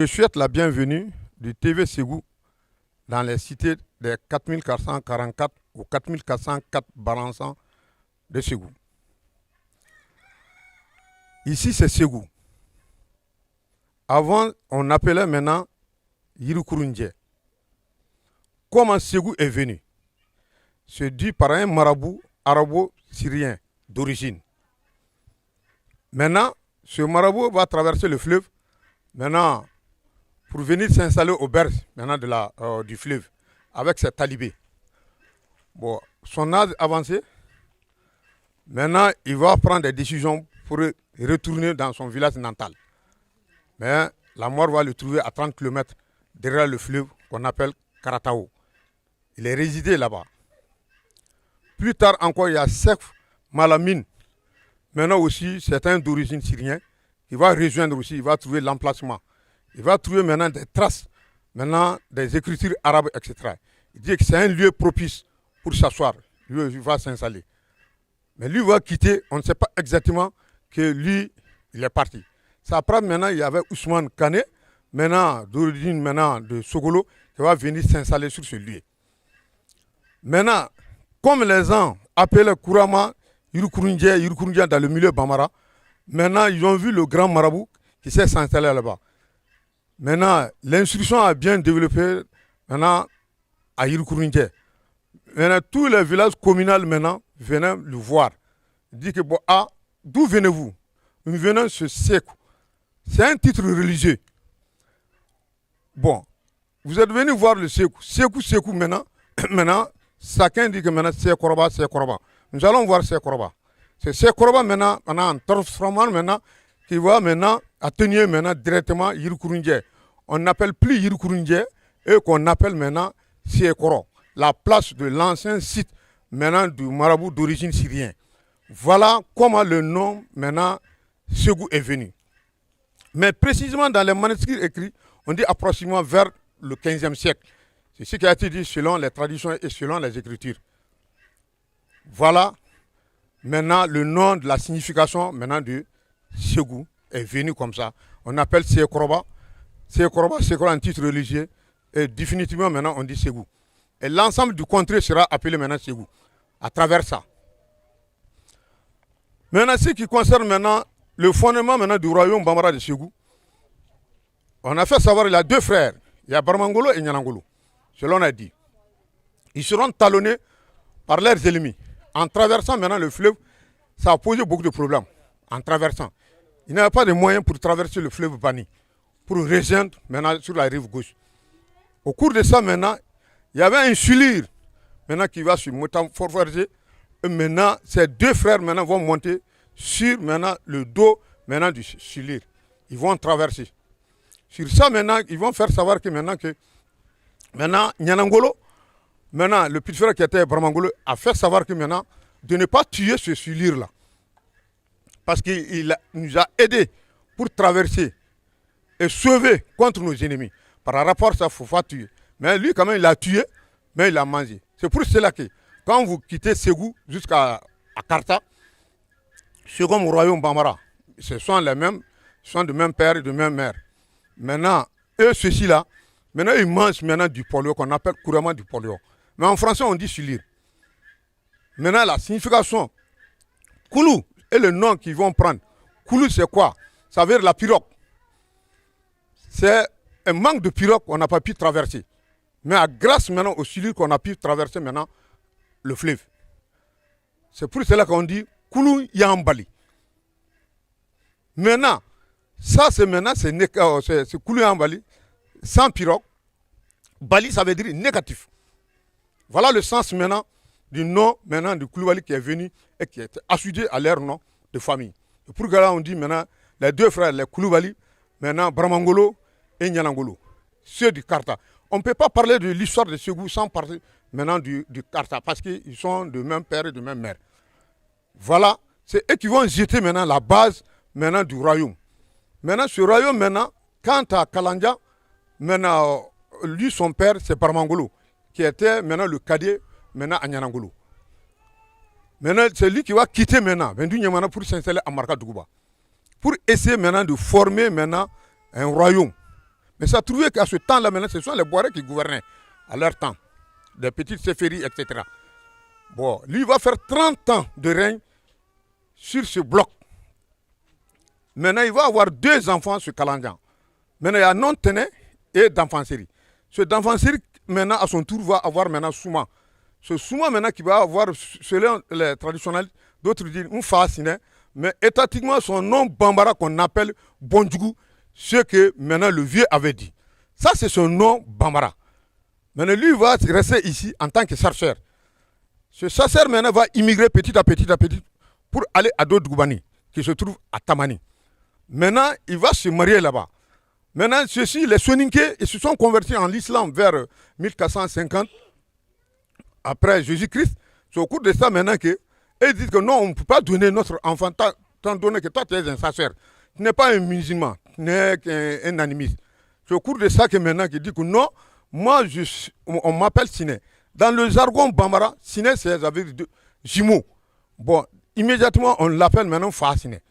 Je souhaite la bienvenue du TV Ségou dans les cités des 4444 ou 4404 Balançans de Ségou. Ici, c'est Ségou. Avant, on appelait maintenant Yirukurundje. Comment Ségou est venu? C'est dit par un marabout arabo-syrien d'origine. Maintenant, ce marabout va traverser le fleuve maintenant pour venir s'installer au berge du fleuve avec ses talibés. Bon, son âge avancé, maintenant il va prendre des décisions pour retourner dans son village natal. Mais la mort va le trouver à 30 km derrière le fleuve qu'on appelle Karatao. Il est résidé là-bas. Plus tard encore, il y a Sef Malamine. Maintenant aussi, c'est un d'origine syrienne. Il va rejoindre aussi, il va trouver l'emplacement. Il va trouver maintenant des traces, maintenant des écritures arabes, etc. Il dit que c'est un lieu propice pour s'asseoir. Lui, il va s'installer. Mais lui va quitter, on ne sait pas exactement que lui, il est parti. Ça après, maintenant, il y avait Ousmane Kane, maintenant d'origine de Sogolo, qui va venir s'installer sur ce lieu. Maintenant, comme les gens appellent couramment Yirukurundje dans le milieu Bambara, maintenant, ils ont vu le grand marabout qui s'est installé là-bas. Maintenant, l'instruction a bien développé maintenant à Yirukurundje. Maintenant, tous les villages communaux maintenant venaient le voir. Il dit que, bon, d'où venez-vous? Nous venons de ce Sékou. C'est un titre religieux. Bon, vous êtes venu voir le Sékou. Sékou maintenant, chacun dit que maintenant c'est Koroba. Nous allons voir Koroba. C'est Koroba maintenant, en transformant maintenant, qui va maintenant atteindre maintenant directement Yirukurundje. On n'appelle plus Yirukurundje et qu'on appelle maintenant Sekoro, la place de l'ancien site maintenant du marabout d'origine syrienne. Voilà comment le nom maintenant Ségou est venu. Mais précisément dans les manuscrits écrits, on dit approximativement vers le 15e siècle. C'est ce qui a été dit selon les traditions et selon les écritures. Voilà maintenant le nom de la signification maintenant de Ségou est venu comme ça. On appelle Sekoroba. Sekoroba, c'est un titre religieux. Et définitivement maintenant on dit Ségou. Et l'ensemble du contrée sera appelé maintenant Ségou. À travers ça. Maintenant, ce qui concerne maintenant le fondement maintenant du royaume Bambara de Ségou, on a fait savoir qu'il y a deux frères. Il y a Barmangolo et Nyanangolo. Selon on a dit. Ils seront talonnés par leurs ennemis. En traversant maintenant le fleuve, ça a posé beaucoup de problèmes. En traversant. Il n'y avait pas de moyens pour traverser le fleuve Bani, pour rejoindre maintenant sur la rive gauche. Au cours de ça maintenant, il y avait un sulire maintenant qui va se métamorphoser. Et maintenant, ces deux frères maintenant vont monter sur maintenant le dos maintenant du sulire. Ils vont traverser. Sur ça maintenant, ils vont faire savoir que maintenant Nyanangolo, maintenant le petit frère qui était Bramangolo, a fait savoir que maintenant de ne pas tuer ce sulire là. Parce qu'il nous a aidés pour traverser et sauver contre nos ennemis. Par rapport à ça, il ne faut pas tuer. Mais lui, quand même, il a tué, mais il a mangé. C'est pour cela que quand vous quittez Ségou jusqu'à Karta, c'est comme au royaume Bambara. Ce sont les mêmes, ils sont de même père et de même mère. Maintenant, eux, ceux-ci-là, maintenant, ils mangent maintenant du polio, qu'on appelle couramment du polio. Mais en français, on dit sulir. Maintenant, la signification, Koulou est le nom qu'ils vont prendre. Koulou, c'est quoi? Ça veut dire la pirogue. C'est un manque de pirogue qu'on n'a pas pu traverser. Mais grâce maintenant au sulir qu'on a pu traverser maintenant le fleuve. C'est pour cela qu'on dit Koulou Yambali. Maintenant, ça c'est maintenant, c'est Koulou Yambali, sans pirogue. Bali, ça veut dire négatif. Voilà le sens maintenant du nom maintenant de Koulibaly qui est venu et qui est associé à leur nom de famille. Et pour cela, on dit maintenant les deux frères, les Koulibaly, maintenant Bramangolo et Nyanangolo, ceux du Karta. On ne peut pas parler de l'histoire de Ségou sans parler maintenant du Karta parce qu'ils sont de même père et de même mère. Voilà, c'est eux qui vont jeter maintenant la base maintenant du royaume. Maintenant, ce royaume maintenant, quant à Kalandia, maintenant, lui, son père, c'est Bramangolo, qui était maintenant le cadet maintenant à Nyanangolo. Maintenant, c'est lui qui va quitter maintenant, pour s'installer à Marka Dougouba. Pour essayer maintenant de former maintenant un royaume. Mais ça a trouvé qu'à ce temps-là, maintenant, ce sont les Boirés qui gouvernaient à leur temps. Des petites Séféries, etc. Bon, lui, il va faire 30 ans de règne sur ce bloc. Maintenant, il va avoir 2 enfants sur Kalandian. Maintenant, il y a Non-Téné et Danfanseri. Ce Danfanseri, maintenant, à son tour, va avoir maintenant Souma. Ce Souma, maintenant, qui va avoir, selon les traditionnels, d'autres disent Mfasine, mais étatiquement, son nom Bambara qu'on appelle Bondjougou, ce que maintenant le vieux avait dit. Ça, c'est son nom Bambara. Maintenant, lui va rester ici en tant que chercheur. Ce chercheur, maintenant, va immigrer petit à petit pour aller à Dodgoubani, qui se trouve à Tamani. Maintenant, il va se marier là-bas. Maintenant, ceux-ci, les Soninké, ils se sont convertis en l'islam vers 1450, après Jésus-Christ. C'est au cours de ça maintenant que ils disent que non, on ne peut pas donner notre enfant, tant donné que toi tu es un chercheur. Tu n'es pas un musulman, tu n'es qu'un animiste. C'est au cours de ça que maintenant qu'il dit que non, moi on m'appelle Siné. Dans le jargon Bambara, Siné c'est jumeaux. Bon, immédiatement on l'appelle maintenant Fa-Siné.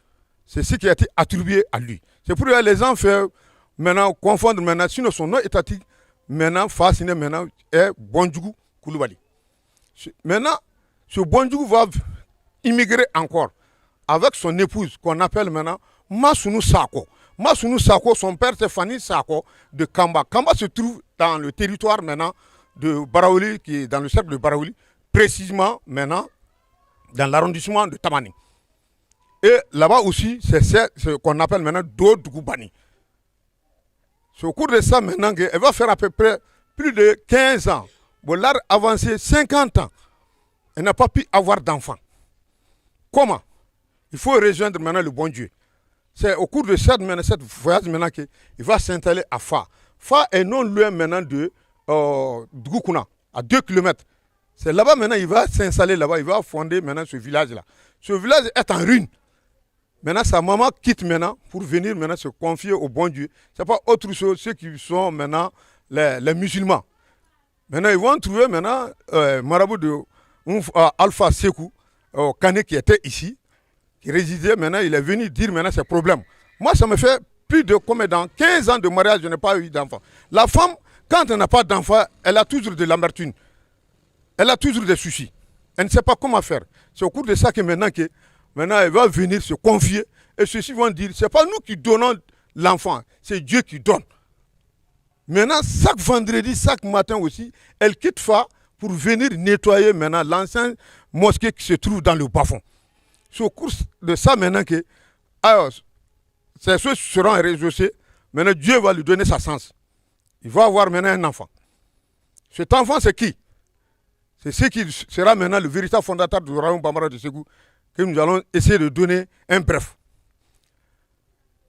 C'est ce qui a été attribué à lui. C'est pour que les gens font maintenant confondre maintenant, sinon son nom étatique, maintenant Fa-Siné maintenant est Bondjougou Koulibaly. Maintenant, ce Bondjougou va immigrer encore avec son épouse qu'on appelle maintenant Masounou Sako. Masounou Sako, son père c'est Fani Sako de Kamba. Kamba se trouve dans le territoire maintenant de Baraouli, qui est dans le cercle de Baraouli, précisément maintenant dans l'arrondissement de Tamani. Et là-bas aussi, c'est ce qu'on appelle maintenant Dodgoubani. C'est au cours de ça maintenant qu'elle va faire à peu près plus de 15 ans. Bon, là, avancé 50 ans. Elle n'a pas pu avoir d'enfant. Comment? Il faut rejoindre maintenant le bon Dieu. C'est au cours de cette voyage maintenant qu'il va s'installer à Fa. Fa est non loin maintenant de Dgoukuna, à 2 km. C'est là-bas maintenant, il va s'installer là-bas, il va fonder maintenant ce village-là. Ce village est en ruine. Maintenant, sa maman quitte maintenant pour venir maintenant se confier au bon Dieu. Ce n'est pas autre chose, ceux qui sont maintenant les musulmans. Maintenant, ils vont trouver maintenant marabout de Alpha Sekou, Kane qui était ici, qui résidait maintenant, il est venu dire maintenant ses problèmes. Moi, ça me fait plus de combien dans 15 ans de mariage, je n'ai pas eu d'enfant. La femme, quand elle n'a pas d'enfant, elle a toujours de l'amertume. Elle a toujours des soucis. Elle ne sait pas comment faire. C'est au cours de ça que maintenant elle va venir se confier. Et ceux-ci vont dire, ce n'est pas nous qui donnons l'enfant, c'est Dieu qui donne. Maintenant, chaque vendredi, chaque matin aussi, elle quitte Fa pour venir nettoyer maintenant l'ancienne mosquée qui se trouve dans le bas-fond. C'est au cours de ça maintenant que ces choses seront réjouissées. Maintenant, Dieu va lui donner sa chance. Il va avoir maintenant un enfant. Cet enfant, c'est qui? C'est ce qui sera maintenant le véritable fondateur du royaume Bambara de Ségou, que nous allons essayer de donner un bref.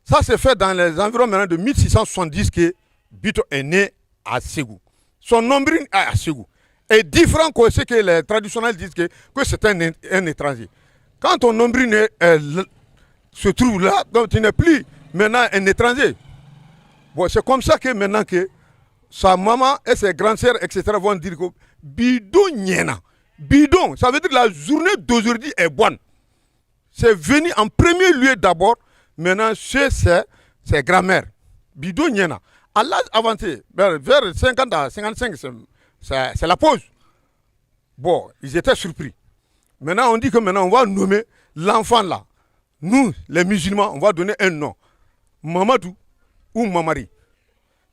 Ça, c'est fait dans les environs maintenant de 1670 que Bito est né à Ségou. Son nombril est à Ségou. Est différent que ce que les traditionnels disent que c'est un étranger. Quand ton nombril se trouve là, donc tu n'es plus maintenant un étranger. Bon, c'est comme ça que maintenant que sa maman et ses grandes sœurs, etc. vont dire que bidon niena. Bidon, ça veut dire que la journée d'aujourd'hui est bonne. C'est venu en premier lieu d'abord, maintenant chez ses grands-mères. Bidon niena. À l'âge avancé, vers 50 à 55, c'est la pause. Bon, ils étaient surpris. Maintenant, on dit que maintenant, on va nommer l'enfant là. Nous, les musulmans, on va donner un nom. Mamadou ou Mamari.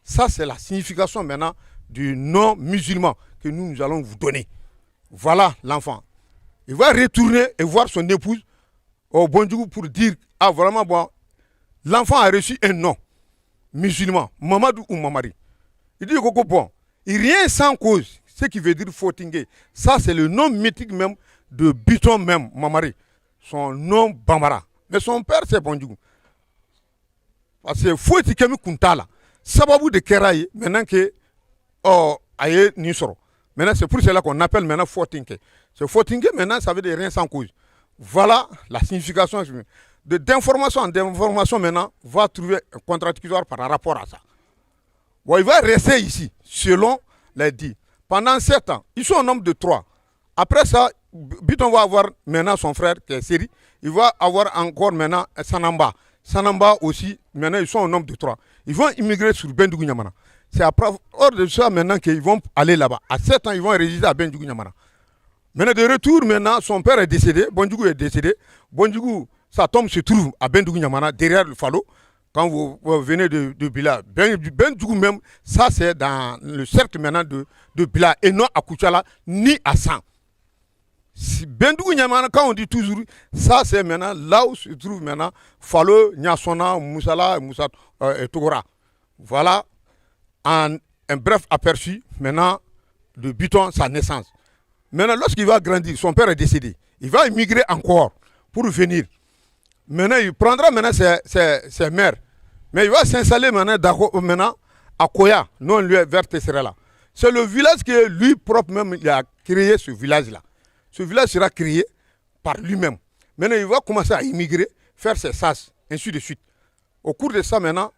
Ça, c'est la signification maintenant du nom musulman que nous allons vous donner. Voilà l'enfant. Il va retourner et voir son épouse au Bondjougou pour dire, ah vraiment bon, l'enfant a reçu un nom musulman, Mamadou ou Mamari. Il dit, Coco, bon, rien sans cause, ce qui veut dire Fotingé. Ça, c'est le nom mythique même de Biton même, Mamari. Son nom Bambara. Mais son père, c'est Bondjougou. Parce que Fotikemi Kuntala, Sababou de Keraye, maintenant que, aye Nisoro. Maintenant, c'est pour cela qu'on appelle maintenant Fotingé. Ce Fotingé, maintenant, ça veut dire rien sans cause. Voilà la signification d'information en information maintenant va trouver un contradictoire par rapport à ça. Bon, il va rester ici, selon les dits. Pendant 7 ans, ils sont au nombre de 3. Après ça, Biton va avoir maintenant son frère qui est Seri. Il va avoir encore maintenant Sanamba. Sanamba aussi, maintenant ils sont au nombre de 3. Ils vont immigrer sur Bendougou Niamana. C'est après, hors de ça maintenant qu'ils vont aller là-bas. À 7 ans, ils vont résider à Bendougou Niamana. Maintenant, de retour, maintenant, son père est décédé. Bondjougou est décédé. Bondjougou, sa tombe se trouve à Bendougou Niamana, derrière le Falo. Quand vous venez de Bila, Bendjougou même, ça c'est dans le cercle maintenant de Bila, et non à Kouchala, ni à San. Si Bendougou Niamana, quand on dit toujours, ça c'est maintenant là où se trouve maintenant Falo, Nyasona, Moussala, Moussa et Togora. Voilà un bref aperçu maintenant de Biton, sa naissance. Maintenant, lorsqu'il va grandir, son père est décédé. Il va immigrer encore pour venir. Maintenant, il prendra maintenant ses mères. Mais il va s'installer maintenant à Koya, non lui vers Tesserela. C'est le village que lui propre même il a créé ce village-là. Ce village sera créé par lui-même. Maintenant, il va commencer à immigrer, faire ses sas, ainsi de suite. Au cours de ça, maintenant,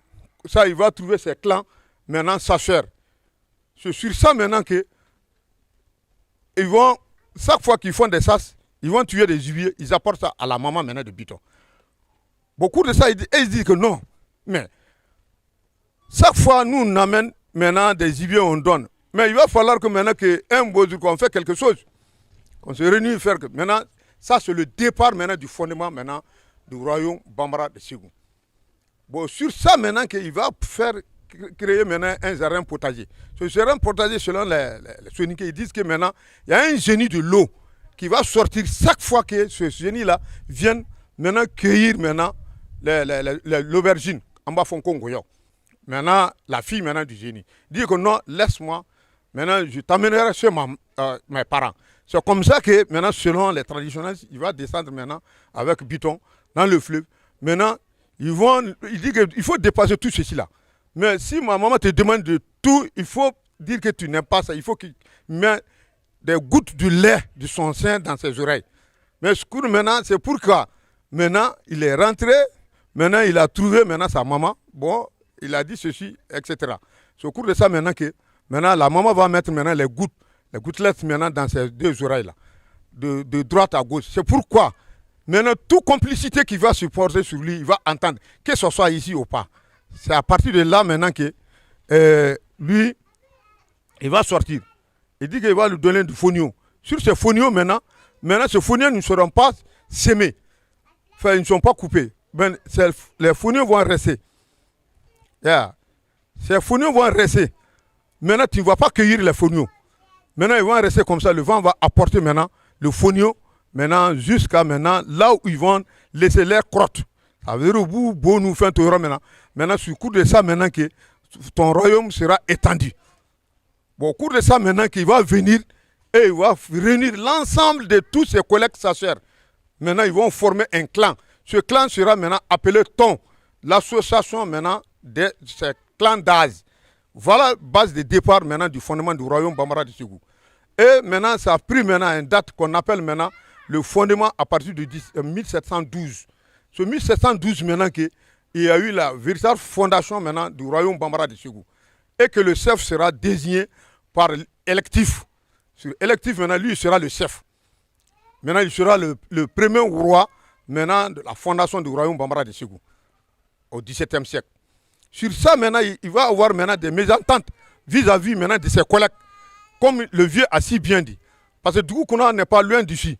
ça, il va trouver ses clans, maintenant, sa soeur. C'est sur ça maintenant que ils vont, chaque fois qu'ils font des sas, ils vont tuer des gibiers, ils apportent ça à la maman maintenant de Biton. Beaucoup de ça, ils disent que non. Mais chaque fois, nous, on amène maintenant des gibiers, on donne. Mais il va falloir que maintenant qu'un beau jour, qu'on fait quelque chose, qu'on se réunit, faire que maintenant, ça c'est le départ maintenant du fondement maintenant du royaume Bambara de Ségou. Bon, sur ça maintenant qu'il va faire créer maintenant un jardin potager. Ce jardin potager, selon les soninké, ils disent que maintenant, il y a un génie de l'eau qui va sortir chaque fois que ce génie-là vient maintenant cueillir maintenant l'aubergine en bas fond Congo. Maintenant, la fille maintenant du génie dit que non, laisse-moi, maintenant je t'amènerai chez mes parents. C'est comme ça que maintenant, selon les traditionnels, il va descendre maintenant avec Biton dans le fleuve. Maintenant, il dit qu'il faut dépasser tout ceci-là. Mais si ma maman te demande de tout, il faut dire que tu n'aimes pas ça. Il faut qu'il mette des gouttes de lait de son sein dans ses oreilles. Mais ce cours maintenant, c'est pourquoi maintenant il est rentré, maintenant il a trouvé maintenant sa maman. Bon, il a dit ceci, etc. C'est au cours de ça maintenant que maintenant la maman va mettre maintenant les gouttelettes maintenant dans ses deux oreilles-là, de droite à gauche. C'est pourquoi maintenant toute complicité qu'il va supporter sur lui, il va entendre, que ce soit ici ou pas. C'est à partir de là maintenant que lui, il va sortir. Il dit qu'il va lui donner du fonio. Sur ce fonio maintenant, ces fonios ne seront pas sémés. Enfin, ils ne sont pas coupés. Ben, les fonios vont rester. Yeah. Ces fonios vont rester. Maintenant, tu ne vas pas cueillir les fonios. Maintenant, ils vont rester comme ça. Le vent va apporter maintenant le fonio, maintenant, jusqu'à maintenant, là où ils vont laisser l'air crotte. Ça veut dire au bout, bon, nous faisons tout maintenant. Maintenant, sur le cours de ça, maintenant que ton royaume sera étendu. Bon, au cours de ça, maintenant qu'il va venir et il va réunir l'ensemble de tous ses collègues sacheurs. Maintenant, ils vont former un clan. Ce clan sera maintenant appelé Ton, l'association maintenant de ces clans d'Az. Voilà la base de départ maintenant du fondement du royaume Bambara de Ségou. Et maintenant, ça a pris maintenant une date qu'on appelle maintenant le fondement à partir de 1712. Ce 1712 maintenant qu'il y a eu la véritable fondation maintenant du royaume Bambara de Ségou. Et que le chef sera désigné par électif. Sur électif maintenant, lui il sera le chef. Maintenant, il sera le premier roi maintenant de la fondation du royaume Bambara de Ségou au XVIIe siècle. Sur ça, maintenant, il va avoir maintenant des mésententes vis-à-vis maintenant de ses collègues, comme le vieux a si bien dit. Parce que du coup, on n'est pas loin d'ici.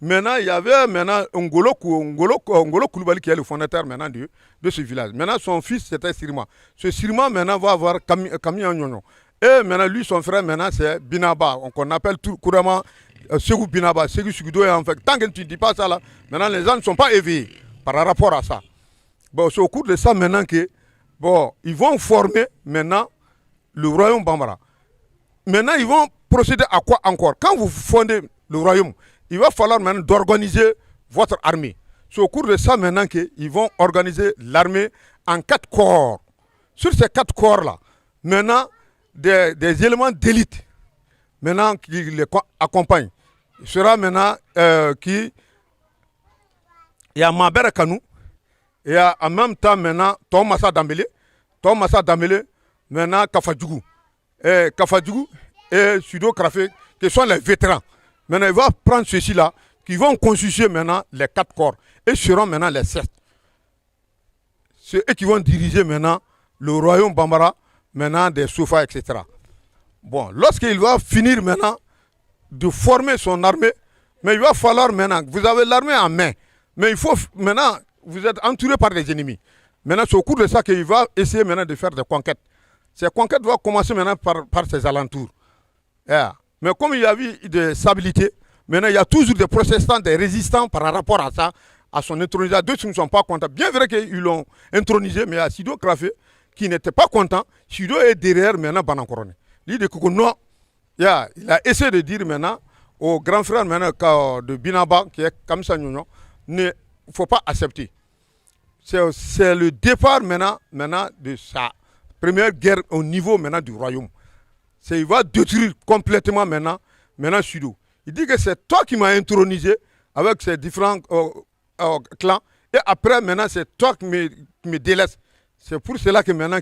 Maintenant, il y avait maintenant Ngolo Koulibaly qui est le fondateur maintenant de ce village. Maintenant, son fils, c'était Sirma. Ce Sirma, maintenant, va avoir Kami Nyonyo. Et maintenant, lui, son frère, maintenant, c'est Binaba. On appelle tout couramment Ségou Binaba, Ségou Sugudo. En fait, tant que tu ne dis pas ça, là, maintenant, les gens ne sont pas éveillés par rapport à ça. Bon, c'est au cours de ça, maintenant, que bon, ils vont former maintenant le royaume Bambara. Maintenant, ils vont procéder à quoi encore? Quand vous fondez le royaume, il va falloir maintenant d'organiser votre armée. C'est au cours de ça maintenant qu'ils vont organiser l'armée en 4 corps. Sur ces 4 corps-là, maintenant, des éléments d'élite maintenant qui les accompagnent. Il sera maintenant il y a Mabere Kanou, il y a en même temps maintenant Tomasa Dambélé, maintenant Kafadjougou. Kafadjougou et Sudo Krafé, qui sont les vétérans. Maintenant, il va prendre ceux-ci-là, qui vont constituer maintenant les 4 corps, et seront maintenant les 7. C'est eux qui vont diriger maintenant le royaume Bambara, maintenant des Sofa, etc. Bon, lorsqu'il va finir maintenant de former son armée, mais il va falloir maintenant, vous avez l'armée en main, mais il faut maintenant, vous êtes entouré par des ennemis. Maintenant, c'est au cours de ça qu'il va essayer maintenant de faire des conquêtes. Ces conquêtes vont commencer maintenant par ses alentours. Yeah. Mais comme il y a eu de stabilité, maintenant il y a toujours des protestants, des résistants par rapport à ça, à son intronisation. D'autres qui ne sont pas contents. Bien vrai qu'ils l'ont intronisé, mais il y a Sido Krafé qui n'était pas content. Sido est derrière maintenant Banakorone. L'idée que non, yeah, il a essayé de dire maintenant au grand frère maintenant de Binaba, qui est Kamsa Nyonyo, il ne faut pas accepter. C'est le départ maintenant de sa première guerre au niveau maintenant du royaume. Il va détruire complètement maintenant Sido. Il dit que c'est toi qui m'as intronisé avec ces différents clans. Et après, maintenant, c'est toi qui me délaisse. C'est pour cela que maintenant,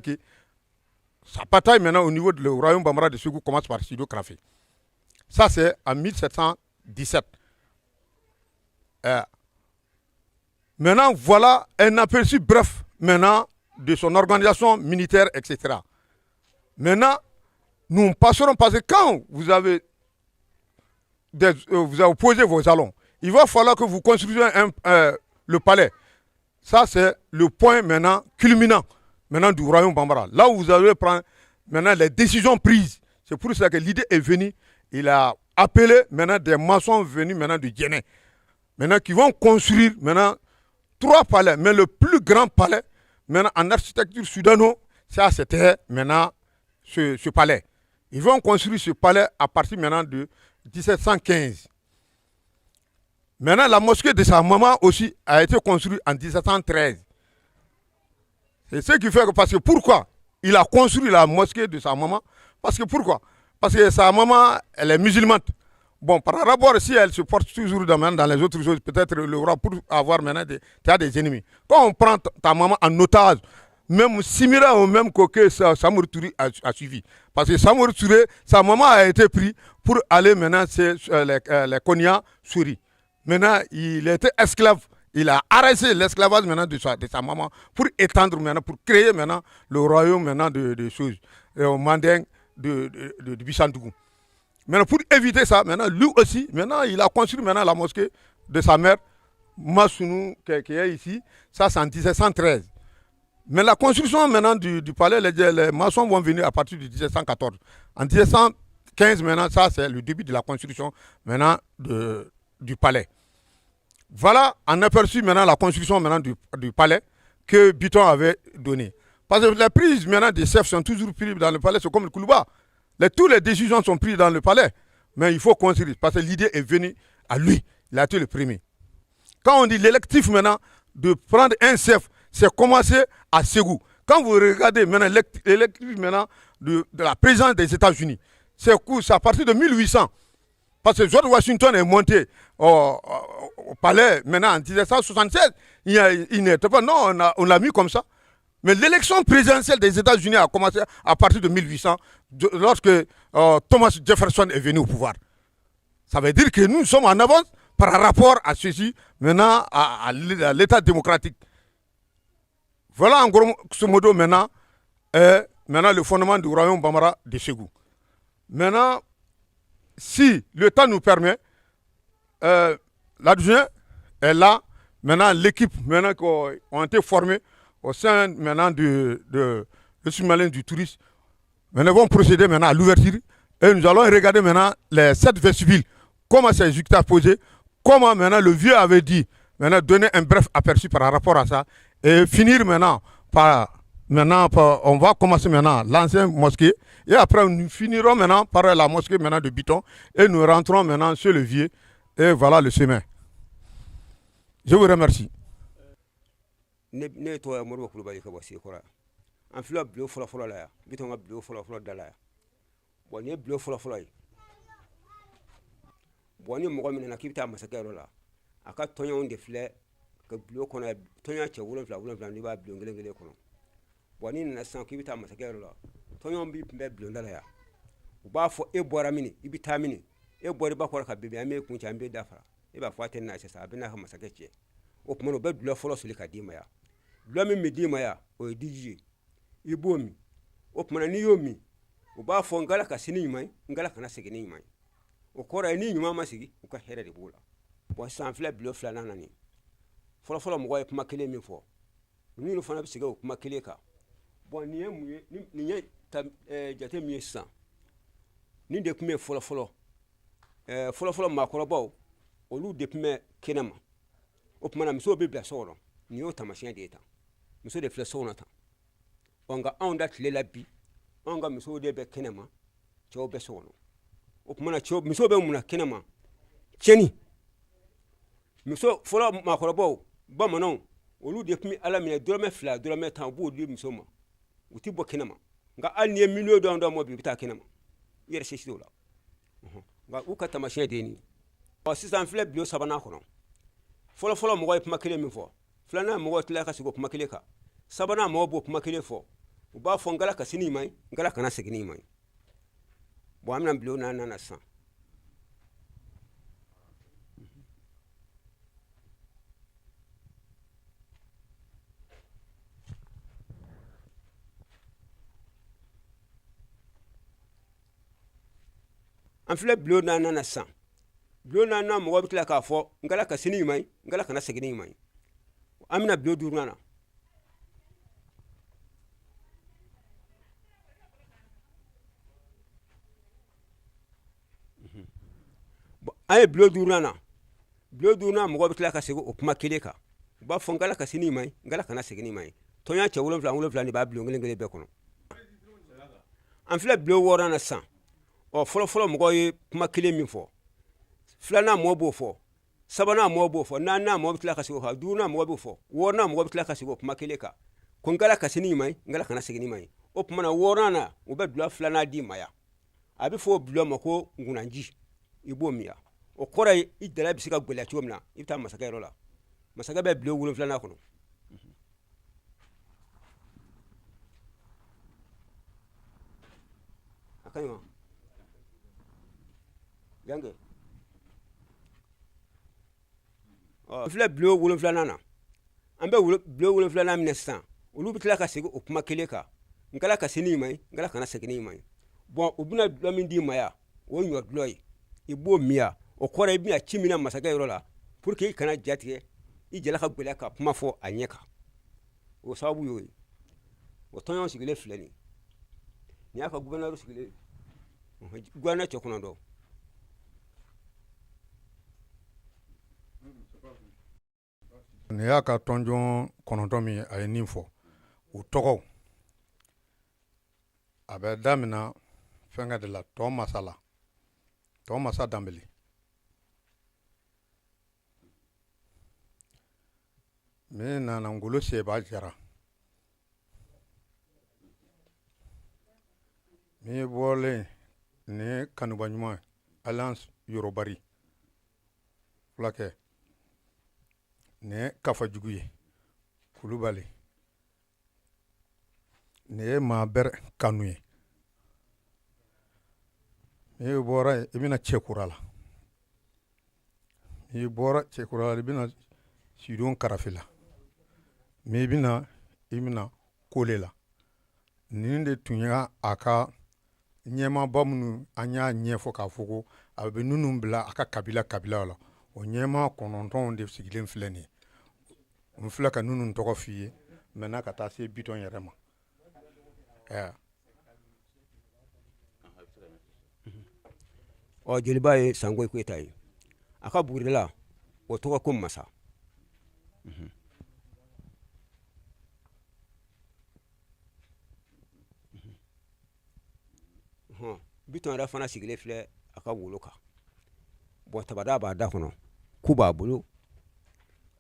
sa bataille maintenant au niveau du royaume Bambara de Ségou commence par Sido Krafé. Ça, c'est en 1717. Maintenant, voilà un aperçu bref maintenant de son organisation militaire, etc. Maintenant, nous passerons parce que quand vous avez posé vos jalons, il va falloir que vous construisiez le palais. Ça, c'est le point maintenant culminant maintenant du royaume Bambara. Là où vous allez prendre maintenant les décisions prises. C'est pour ça que l'idée est venue. Il a appelé maintenant des maçons venus maintenant du Djéné. Maintenant, qui vont construire maintenant 3 palais. Mais le plus grand palais, maintenant en architecture soudano, ça c'était maintenant ce palais. Ils vont construire ce palais à partir maintenant de 1715. Maintenant, la mosquée de sa maman aussi a été construite en 1713. C'est ce qui fait que, parce que pourquoi il a construit la mosquée de sa maman? Parce que pourquoi? Parce que sa maman, elle est musulmane. Bon, par rapport, si elle se porte toujours dans les autres choses, peut-être le roi pour avoir maintenant des ennemis. Quand on prend ta maman en otage, même similaire au même que Samour Touré a suivi. Parce que Samour Touré, sa maman a été prise pour aller maintenant les Konya Souri. Maintenant, il était esclave. Il a arrêté l'esclavage maintenant de sa maman pour étendre maintenant, pour créer maintenant le royaume maintenant de choses, au Manding de Bissantougou. Maintenant, pour éviter ça, maintenant, lui aussi, maintenant, il a construit maintenant la mosquée de sa mère, Massounou, qui est ici. Ça, c'est en 1713. Mais la construction maintenant du palais, les maçons vont venir à partir de 1714. En 1715, maintenant, ça, c'est le début de la construction maintenant du palais. Voilà, on aperçu maintenant la construction maintenant du palais que Biton avait donné. Parce que les prises maintenant des chefs sont toujours prises dans le palais, c'est comme le Koulouba. Toutes les décisions sont prises dans le palais. Mais il faut construire, parce que l'idée est venue à lui. Il a été le premier. Quand on dit l'électif maintenant, de prendre un chef, c'est commencé à Ségou. Quand vous regardez maintenant l'électif maintenant de la présidence des États-Unis, c'est à partir de 1800. Parce que George Washington est monté au palais maintenant en 1776. Il n'était pas. Non, on l'a mis comme ça. Mais l'élection présidentielle des États-Unis a commencé à partir de 1800, lorsque Thomas Jefferson est venu au pouvoir. Ça veut dire que nous sommes en avance par rapport à ceci, maintenant à l'État démocratique. Voilà en gros ce modo maintenant, maintenant le fondement du royaume Bambara de Ségou. Maintenant, si le temps nous permet, l'adjoint est là. Maintenant, l'équipe maintenant qui ont été formées au sein maintenant du sous-marin du tourisme, maintenant vont procéder maintenant à l'ouverture et nous allons regarder maintenant les 7 vestibules, comment c'est juxtaposé, comment maintenant le vieux avait dit, maintenant donner un bref aperçu par rapport à ça et finir maintenant on va commencer maintenant l'ancienne mosquée et après nous finirons maintenant par la mosquée maintenant de Biton et nous rentrons maintenant sur le vieux et voilà le chemin. Je vous remercie. Ne to Modibo Coulibaly ka wasi kora an fila bulo fɔlɔ la ya Biton ka bulo fɔlɔ da la ya bon ne bulo fɔlɔ yi bon ni mɔgɔ min na k'i bɛ taa masakɛ yɔrɔ la a ka tɔnɲɔgɔnw de filɛ ka bulo kɔnɔ tɔnɲɔ cɛ 7 n'i b'a bulon kelen kɔnɔ bon ni nana sisan k'i bɛ taa masakɛ yɔrɔ la tɔnɲɔgɔn b'i kun bɛ bulon da la ya u b'a fɔ e bɔra mini i bɛ taa mini e bɔra ba kɔrɔ ka bebe an bɛ kun cɛ an bɛ dafara e b'a fɔ a tɛ na sisan a bɛ n'a ka masakɛ cɛ o tuma u bɛ dulɔ fɔlɔ soli ka d'i ma ya dulɔ min bɛ d'i ma ya o ye diji ye i b'o min o tumana n'i y'o min u b'a fɔ n kala ka sini ɲuman ye n kala kana segin ni ɲuman ye o kɔrɔ ye ni ɲuman ma sigi u ka hɛrɛ de b'o la bon sisan filɛ bulon filanan na nin fɔlɔfɔlɔ mɔgɔ ye kuma kelen min fɔ ninnu fana bɛ segin o kuma kelen kan bon nin ye mun ye nin ye jate min ye sisan nin de tun bɛ fɔlɔfɔlɔ fɔlɔfɔlɔ maakɔrɔbaw olu de tun bɛ kɛnɛ ma o tumana musow bɛ bila so kɔnɔ nin y'o taamasiyɛn de ye tan muso de filɛ so kɔnɔ tan ɔ nka anw da tile la bi anw ka musow de bɛ kɛnɛ ma cɛw bɛ so kɔnɔ o tumana musow bɛ mun na kɛnɛ ma cɛnni muso fɔlɔ maakɔrɔbaw bamananw olu de tun bɛ ala minɛ dɔrɔmɛ 2 dɔrɔmɛ 10 u b'o di muso ma u ti bɔ kɛnɛ ma nka hali n'i ye miliyɔn dɔn ma bi u bɛ taa kɛnɛ ma i yɛrɛ se t'o la nka u ka taamasiyɛn de ye nin ɔ sisan filɛ bulon sabanan kɔnɔ fɔlɔfɔlɔ mɔgɔ ye kuma kelen min fɔ filanan mɔgɔ tilala ka segin o kuma kelen kan sabanan mɔgɔ b'o kuma kelen fɔ u b'a fɔ n kala ka sini ɲuman ye n kala kana segin ni ɲuman ye bon an bɛna bulon naaninan na sisan an filɛ bulon naaninan na sisan bulon naaninan mɔgɔ bɛ tila k'a fɔ n kala ka sini ɲuman ye n kala kana segin ni ɲuman ye an bɛna bulon duurunan na an ye bulon duurunan na bulon duurunan mɔgɔ bɛ tila ka segin o kuma kelen kan u b'a fɔ n kala ka sini ɲuman ye n kala kana segin ni ɲuman ye tɔnya cɛ 7 de b'a bulon kelen kelen bɛɛ kɔnɔ an filɛ bulon wɔɔrɔnan na sisan ɔ fɔlɔfɔlɔ mɔgɔ ye kuma kelen min fɔ filanan mɔgɔ b'o fɔ sabanan mɔgɔ b'o fɔ naaninan mɔgɔ bɛ tila ka segin o kan duurunan mɔgɔ b'o fɔ wɔɔrɔnan mɔgɔ bɛ tila ka segin o kuma kelen kan ko n kala ka sini ɲuman ye n kala kana segin ni ɲuman ye o tumana wɔɔrɔnan na u bɛ dulɔ filanan di ma yan a bɛ fɔ o dulɔ ma ko ngunanji i b'o min yan o kɔrɔ ye i dala bɛ se ka gɛlɛya cogo min na i bɛ taa masakɛ yɔrɔ la masakɛ bɛ bulon 7 kɔnɔ a ka ɲi wa yanke ɔ filɛ bulon 7 na an bɛ bulon 7 minɛ sisan olu bɛ tila ka segin o kuma kelen kan n kala ka sini ɲuman ye n kala kana segin ni ɲuman ye bon u bɛna dulɔ min d'i ma yan o ye ɲɔ dulɔ ye i b'o min yan o kɔrɔ i bɛna ci min na masakɛ yɔrɔ la pour que i kana jatigɛ i jala ka gɛlɛya ka kuma fɔ a ɲɛ kan o sababu y'o ye o tɔnɲɔgɔn sigilen filɛ nin y'a ka guvɛrnɛri sigilen guvɛrnɛri cɛ kɔnɔntɔn nin y'a ka tɔnjɔn 9 min a ye nin fɔ u tɔgɔw a bɛ damina fɛnkɛ de la tɔ masa danbele min nana ngolo seba jara min bɔlen ni kanuba ɲuman alliance yorobari fulakɛ ni kafajugu ye kulubali ni ye maabɛrɛ kanu ye n'i bɔra yen i bɛna cɛkura la n'i bɔra cɛkura la i bɛna sidon karafe la mais i bɛna kole la nin de tun y'a a ka ɲɛmaaba minnu an y'a ɲɛfɔ k'a fɔ ko a bɛ ninnu bila a ka kabila la o ɲɛmaa 9 de sigilen filɛ nin ye n filɛ ka ninnu tɔgɔ f'i ye maintenant ka taa se Bitɔn yɛrɛ ma ɔ jeliba ye Sangoyi Koyita ye a ka buguridala o tɔgɔ ko masa Bitɔn yɛrɛ fana sigilen filɛ a ka wolo kan bon tabada b'a da kɔnɔ ku b'a bolo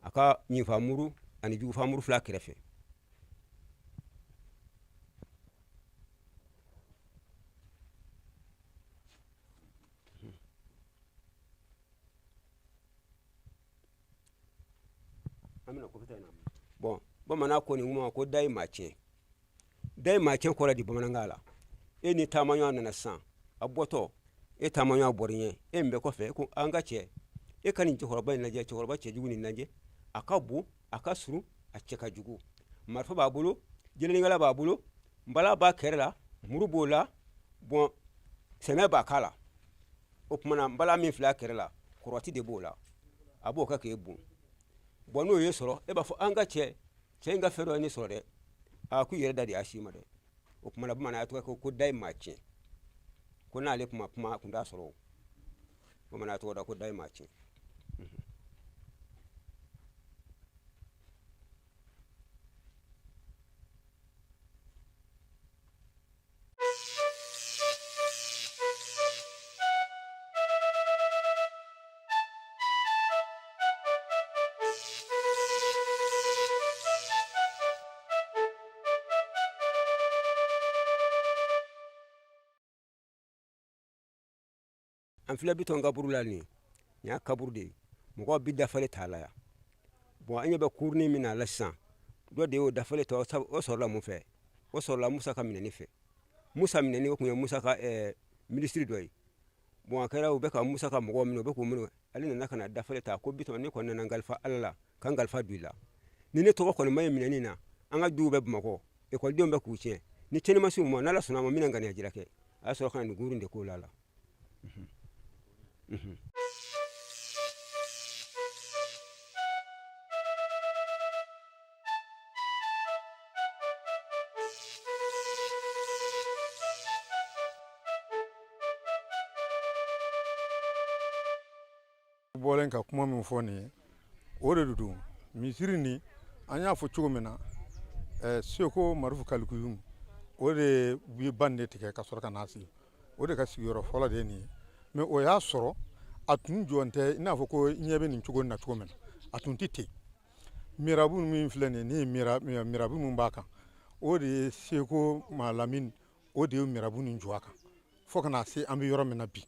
a ka ɲinfamuru ani jugufamuru 2 kɛrɛfɛ bon bamanan ko nin kuma ko da ye maa tiɲɛ kɔrɔ di bamanankan la e ni taamaɲɔgɔn nana sisan a bɔtɔ e taamaɲɔgɔn bɔra ɲɛ e min bɛ kɔfɛ ko an ka cɛ e ka nin cɛkɔrɔba in lajɛ cɛkɔrɔba cɛjugu nin lajɛ a ka bon a ka surun a cɛ ka jugu marifa b'a bolo jelinikala b'a bolo mbala b'a kɛrɛ la muru b'o la bɔn sɛmɛ b'a k'a la o kumana mbala min filɛ a kɛrɛ la kɔrɔti de b'o la a b'o kɛ k'e bon bɔn n'o ye sɔrɔ e b'a fɔ an ka cɛ in ka fɛn dɔ ye ne sɔrɔ dɛ a k'u yɛrɛ da de y'a si ma dɛ o kumana bamanan y'a tɔgɔ ko da ye maa tiɲɛ ko n'ale kuma a kun t'a sɔrɔ o bamanan y'a tɔgɔ da ko da ye maa tiɲɛ. an filɛ Bitɔn kaburu la nin y'a kaburu de ye mɔgɔw bi dafale t'a la yan bon an ɲɛ bɛ kurunin min na la sisan dɔ de y'o dafale tɔ o sɔrɔla mun fɛ o sɔrɔla Musa ka minɛni fɛ Musa minɛni o kun ye Musa ka minisiri dɔ ye bon a kɛra u bɛ ka Musa ka mɔgɔw minɛ u bɛ k'u minɛ ale nana ka na dafale ta ko Bitɔn ne kɔni nana kalifa Ala la ka n kalifa don i la ni ne tɔgɔ kɔni ma ye minɛni na an ka duw bɛ Bamakɔ ekɔlidenw bɛ k'u tiɲɛ ni cɛnni ma se u ma n'Ala sɔnna a ma min ŋaniya jira kɛ a y'a sɔrɔ ka na nin guuru de k'o la bɔlen ka kuma min fɔ nin ye o de don misiri ni an y'a fɔ cogo min na Seko Marifu Kalikuyu o de ye ban de tigɛ ka sɔrɔ ka n'a sigi o de ka sigiyɔrɔ fɔlɔ de ye nin ye mais o y'a sɔrɔ a tun jɔn tɛ i n'a fɔ ko ɲɛ bɛ nin cogo in na cogo min na a tun tɛ ten mirabu min filɛ nin ye ni ye mirabu min b'a kan o de ye Seko Malamine o de ye mirabu nin jɔ a kan fo ka na se an bɛ yɔrɔ min na bi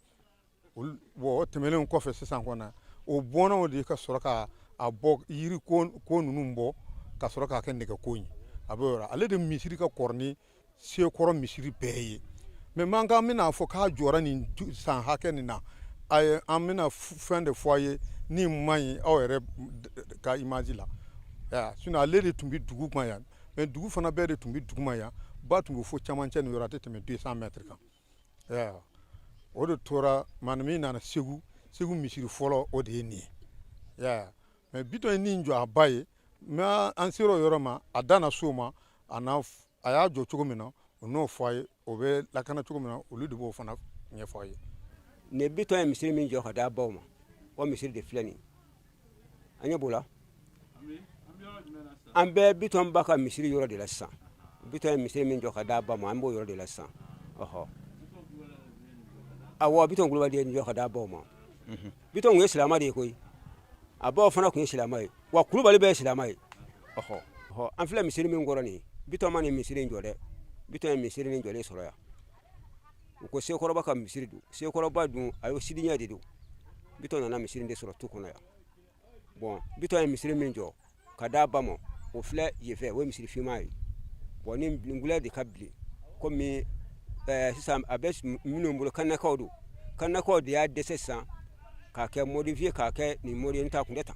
o tɛmɛnen kɔfɛ sisan kɔnɔ o bɔnnaw de ka sɔrɔ ka a bɔ yiri ko ninnu bɔ ka sɔrɔ k'a kɛ nɛgɛ ko ye a bɛ yɔrɔ ale de misiri ka kɔrɔ ni Sekɔrɔ misiri bɛɛ ye mais man kan bɛna fɔ k'a jɔra nin san hakɛ nin na an bɛna fɛn de fɔ a ye min man ɲi aw yɛrɛ ka image la sinon ale de tun bɛ dugu ma yan mais dugu fana bɛɛ de tun bɛ dugu ma yan ba tun bɛ fɔ camancɛ nin yɔrɔ a tɛ tɛmɛ 200 mètres kan o de tora maa min nana Segu misiri fɔlɔ o de ye nin ye mais Bitɔn ye nin jɔ a ba ye mais an sera o yɔrɔ ma a danna so ma a y'a jɔ cogo min na o n'o fɔ a ye o bɛ lakana cogo min na olu de b'o fana ɲɛfɔ a ye. ne Bitɔn ye misiri min jɔ ka d'a baw ma o misiri de filɛ nin an ɲɛ b'o la an bɛ Bitɔn ba ka misiri yɔrɔ de la sisan Bitɔn ye misiri min jɔ ka d'a ba ma an b'o yɔrɔ de la sisan awɔ Bitɔn Kulubali ye nin jɔ ka d'a baw ma Bitɔn kun ye silamɛ de ye koyi a baw fana kun ye silamɛ ye wa Kulubali bɛɛ ye silamɛ ye an filɛ misiri min kɔrɔ nin ye Bitɔn ma nin misiri in jɔ dɛ Bitɔn ye misiri nin jɔlen sɔrɔ yan u ko Sekɔrɔba ka misiri don Sekɔrɔba dun a ye sidiɲɛ de don Bitɔn nana misiri de sɔrɔ tu kɔnɔ yan bon Bitɔn ye misiri min jɔ ka d'a ba ma o filɛ yen fɛ o ye misiri finman ye bon ni ngulɛ de ka bilen komi sisan a bɛ minnu bolo Kanakaw don Kanakaw de y'a dɛsɛ sisan k'a kɛ modifié k'a kɛ nin modi ye n t'a kun tɛ tan